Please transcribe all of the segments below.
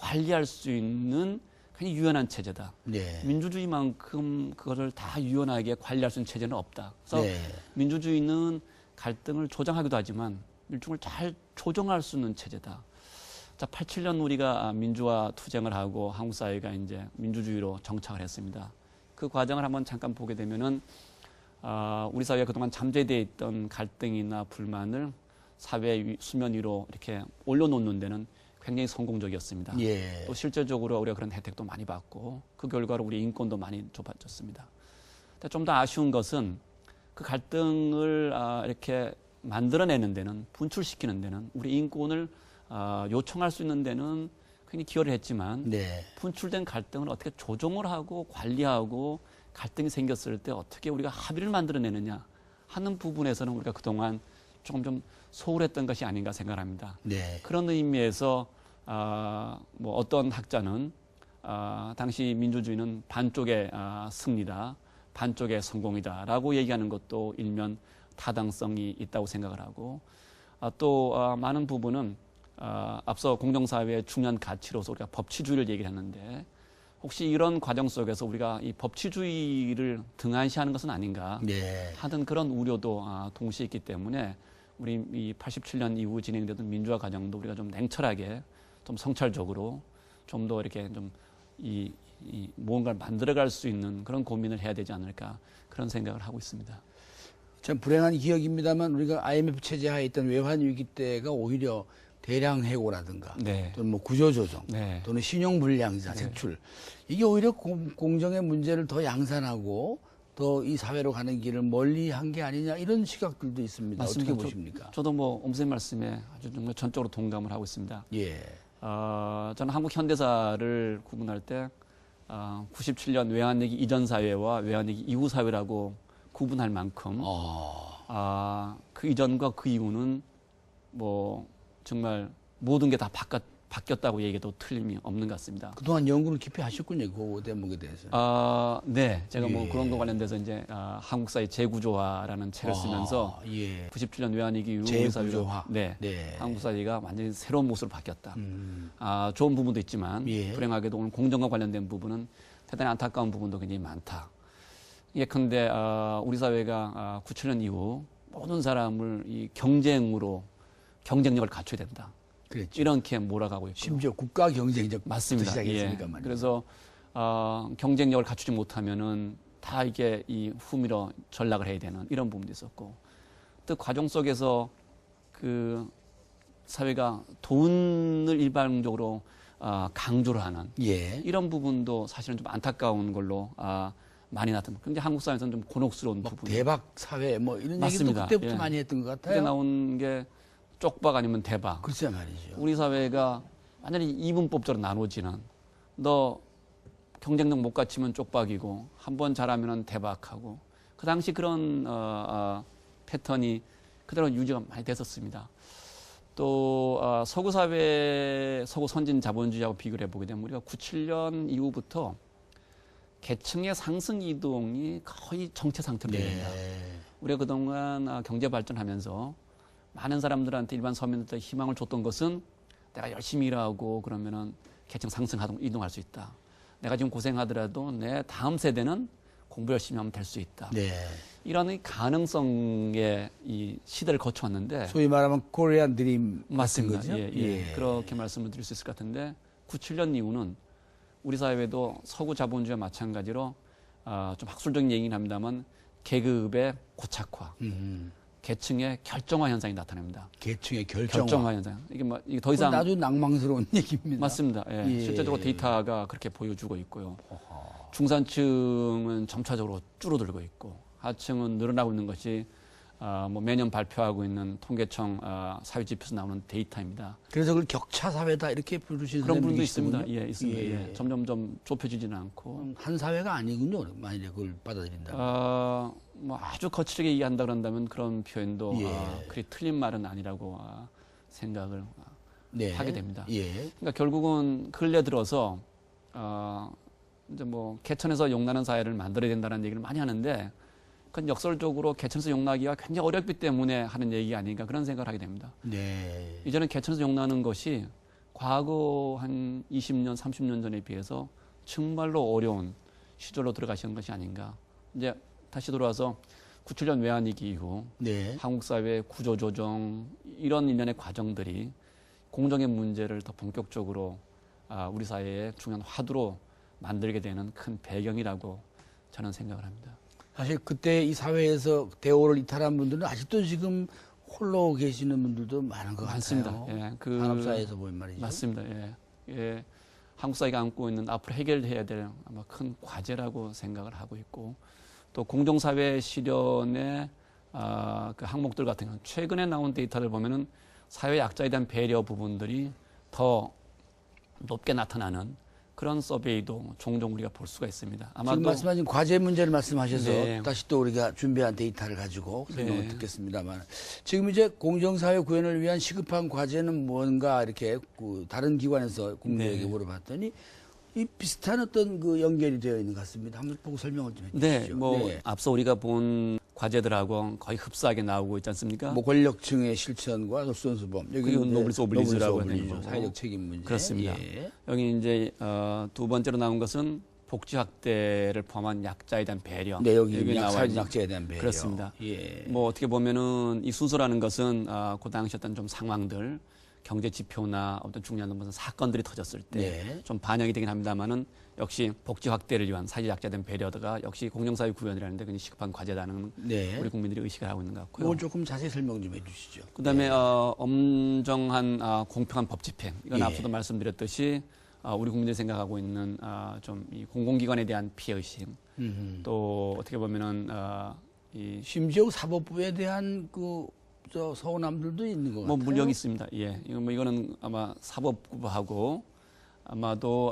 관리할 수 있는 굉장히 유연한 체제다. 네. 민주주의만큼 그거를 다 유연하게 관리할 수 있는 체제는 없다. 그래서 네. 민주주의는 갈등을 조장하기도 하지만 일종을 잘 조정할 수 있는 체제다. 자, 87년 우리가 민주화 투쟁을 하고 한국 사회가 이제 민주주의로 정착을 했습니다. 그 과정을 한번 잠깐 보게 되면은 우리 사회가 그동안 잠재되어 있던 갈등이나 불만을 사회 수면 위로 이렇게 올려놓는 데는 굉장히 성공적이었습니다. 예. 또 실제적으로 우리가 그런 혜택도 많이 받고 그 결과로 우리 인권도 많이 좁아졌습니다. 좀 더 아쉬운 것은 그 갈등을 이렇게 만들어내는 데는 분출시키는 데는 우리 인권을 요청할 수 있는 데는 굉장히 기여를 했지만 네. 분출된 갈등을 어떻게 조정을 하고 관리하고 갈등이 생겼을 때 어떻게 우리가 합의를 만들어내느냐 하는 부분에서는 우리가 그동안 조금 좀 소홀했던 것이 아닌가 생각합니다. 네. 그런 의미에서 뭐 어떤 학자는 당시 민주주의는 반쪽의 승리다, 반쪽의 성공이다라고 얘기하는 것도 일면 타당성이 있다고 생각을 하고 또 많은 부분은 앞서 공정사회의 중요한 가치로서 우리가 법치주의를 얘기를 했는데 혹시 이런 과정 속에서 우리가 이 법치주의를 등한시하는 것은 아닌가 네. 하는 그런 우려도 동시에 있기 때문에 우리 이 87년 이후 진행되던 민주화 과정도 우리가 좀 냉철하게 좀 성찰적으로 좀 더 이렇게 좀 이 무언가를 만들어갈 수 있는 그런 고민을 해야 되지 않을까 그런 생각을 하고 있습니다. 참 불행한 기억입니다만 우리가 IMF 체제하에 있던 외환 위기 때가 오히려 대량 해고라든가 네. 또는 뭐 구조조정 네. 또는 신용불량자 색출 이게 오히려 공정의 문제를 더 양산하고 더 이 사회로 가는 길을 멀리한 게 아니냐 이런 시각들도 있습니다. 맞습니다. 어떻게 보십니까? 저도 뭐 엄선생님 말씀에 아주 정말 전적으로 동감을 하고 있습니다. 예. 저는 한국 현대사를 구분할 때 97년 외환위기 이전 사회와 외환위기 이후 사회라고 구분할 만큼 그 이전과 그 이후는 뭐 정말 모든 게 다 바뀌었다고 얘기해도 틀림이 없는 것 같습니다. 그동안 연구를 깊이 하셨군요. 그 대목에 대해서. 네. 제가 뭐 예. 그런 거 관련돼서 이제 한국사의 재구조화라는 책을 쓰면서 예. 97년 외환위기 이후 재구조화. 네. 네. 한국 사회가 완전히 새로운 모습으로 바뀌었다. 좋은 부분도 있지만 예. 불행하게도 오늘 공정과 관련된 부분은 대단히 안타까운 부분도 굉장히 많다. 예컨대 우리 사회가 97년 이후 모든 사람을 이 경쟁력을 갖춰야 된다. 그랬죠. 이렇게 몰아가고 있고 심지어 국가 경쟁적 맞습니다. 시작했으니까 예. 말이에요. 그래서 경쟁력을 갖추지 못하면은 다 이게 이 후미로 전락을 해야 되는 이런 부분도 있었고 또 과정 속에서 그 사회가 돈을 일반적으로 강조를 하는 예. 이런 부분도 사실은 좀 안타까운 걸로 많이 나타납니다. 근데 한국 사회에서는 좀 곤혹스러운 부분. 대박 사회 뭐 이런 맞습니다. 얘기도 그때부터 예. 많이 했던 것 그때 같아요. 나온 게 쪽박 아니면 대박. 글쎄 말이죠. 우리 사회가 완전히 이분법적으로 나눠지는 너 경쟁력 못 갖추면 쪽박이고 한 번 잘하면 대박하고 그 당시 그런 패턴이 그대로 유지가 많이 됐었습니다. 또 서구 사회, 서구 선진 자본주의하고 비교를 해보게 되면 우리가 97년 이후부터 계층의 상승 이동이 거의 정체 상태로 됩니다. 우리가 그동안 경제 발전하면서 많은 사람들한테 일반 서민들한테 희망을 줬던 것은 내가 열심히 일하고 그러면은 계층 상승하동 이동할 수 있다. 내가 지금 고생하더라도 내 다음 세대는 공부 열심히 하면 될 수 있다. 네. 이런 가능성의 이 시대를 거쳐왔는데 소위 말하면 코리안 드림 맞습니다. 같은 거죠? 예. 그렇게 말씀을 드릴 수 있을 것 같은데 97년 이후는 우리 사회도 서구 자본주의와 마찬가지로 좀 학술적인 얘기긴 합니다만 계급의 고착화, 계층의 결정화 현상이 나타납니다. 계층의 결정화 현상. 이게 더 이상 아주 낭망스러운 얘기입니다. 맞습니다. 예. 예. 실제적으로 데이터가 그렇게 보여주고 있고요. 중산층은 점차적으로 줄어들고 있고 하층은 늘어나고 있는 것이 뭐 매년 발표하고 있는 통계청 사회지표에서 나오는 데이터입니다. 그래서 그걸 격차 사회다 이렇게 부르시는 그런 분도 계시군요. 있습니다. 예, 있습니다. 예. 예. 점점점 좁혀지지는 않고 한 사회가 아니군요. 만약에 그걸 받아들인다. 뭐 아주 거칠게 얘기한다 그런다면 그런 표현도 예. 그리 틀린 말은 아니라고 생각을 네. 하게 됩니다. 예. 그러니까 결국은 근래 들어서 이제 뭐 개천에서 용나는 사회를 만들어야 된다는 얘기를 많이 하는데 그건 역설적으로 개천에서 용나기가 굉장히 어렵기 때문에 하는 얘기 아닌가 그런 생각을 하게 됩니다. 네. 이제는 개천에서 용나는 것이 과거 한 20년, 30년 전에 비해서 정말로 어려운 시절로 들어가시는 것이 아닌가. 이제 다시 돌아와서 97년 외환위기 이후 네. 한국 사회 구조조정 이런 일련의 과정들이 공정의 문제를 더 본격적으로 우리 사회의 중요한 화두로 만들게 되는 큰 배경이라고 저는 생각을 합니다. 사실 그때 이 사회에서 대오를 이탈한 분들은 아직도 지금 홀로 계시는 분들도 많은 것 많습니다. 같아요. 예, 산업사회에서 보면 말이죠. 맞습니다. 예, 예, 한국 사회가 안고 있는 앞으로 해결해야 될 아마 큰 과제라고 생각을 하고 있고 또 공정사회 실현의 그 항목들 같은 경우는 최근에 나온 데이터를 보면은 사회 약자에 대한 배려 부분들이 더 높게 나타나는 그런 서베이도 종종 우리가 볼 수가 있습니다. 아마도 지금 말씀하신 과제 문제를 말씀하셔서 네. 다시 또 우리가 준비한 데이터를 가지고 설명을 네. 듣겠습니다만 지금 이제 공정사회 구현을 위한 시급한 과제는 뭔가 이렇게 다른 기관에서 국민에게 네. 물어봤더니 이 비슷한 어떤 그 연결이 되어 있는 것 같습니다. 한번 보고 설명을 좀 네, 해주시죠. 뭐 앞서 우리가 본 과제들하고 거의 흡사하게 나오고 있지 않습니까? 뭐 권력층의 실천과 솔선수범 여기 그리고 노블리스 오블리주라고 하는 오블리주, 거고. 사회적 책임 문제 그렇습니다. 예. 여기 이제 두 번째로 나온 것은 복지 확대를 포함한 약자에 대한 배려. 네, 여기 나와 사회적 있는 약자에 대한 배려. 그렇습니다. 예. 뭐 어떻게 보면은 이 순서라는 것은 그 당시 어떤 좀 상황들, 경제 지표나 어떤 중요한 무슨 사건들이 터졌을 때 네. 좀 반영이 되긴 합니다만은 역시 복지 확대를 위한 사회적 약자된 배려가 역시 공정사회 구현이라는데 굉장히 시급한 과제라는 네. 우리 국민들이 의식을 하고 있는 것 같고요. 이건 조금 자세히 설명 좀 해주시죠. 그다음에 엄정한 공평한 법 집행. 이건 예. 앞서도 말씀드렸듯이 우리 국민들이 생각하고 있는 좀 이 공공기관에 대한 피해 의식. 또 어떻게 보면은 이 심지어 사법부에 대한 저 서운함들도 있는 것 같아요. 뭐 물력이 있습니다. 예, 이거는 아마 사법부하고 아마도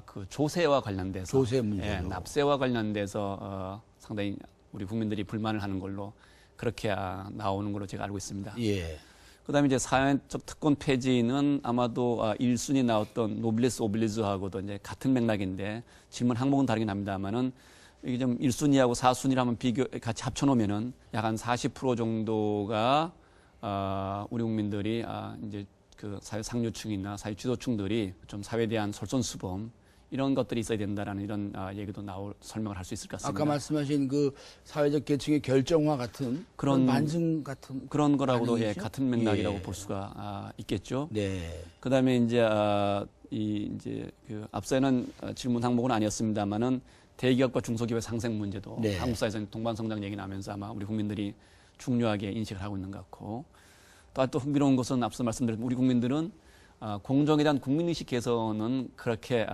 그 조세와 관련돼서 조세 문제로. 예, 납세와 관련돼서 상당히 우리 국민들이 불만을 하는 걸로 그렇게 나오는 걸로 제가 알고 있습니다. 예. 그다음에 이제 사회적 특권 폐지는 아마도 1순위 나왔던 노블리스 오블리주하고도 이제 같은 맥락인데 질문 항목은 다르긴 합니다만은 이게 좀 1순위하고 4순위를 한번 같이 합쳐놓으면은 약 한 40% 정도가 우리 국민들이 이제 그 사회 상류층이나 사회 지도층들이 좀 사회에 대한 솔선수범 이런 것들이 있어야 된다라는 이런 얘기도 설명을 할 수 있을 것 같습니다. 아까 말씀하신 그 사회적 계층의 결정화 같은 그런 반증 같은 그런 거라고도 반응이죠? 같은 맥락이라고 예. 볼 수가 있겠죠. 네. 그다음에 이제 이제 그 앞서는 질문 항목은 아니었습니다만은 대기업과 중소기업의 상생 문제도 네. 한국 사회에서는 동반성장 얘기 나면서 아마 우리 국민들이 중요하게 인식을 하고 있는 것 같고 또 흥미로운 것은 앞서 말씀드린 우리 국민들은 공정에 대한 국민의식 개선은 그렇게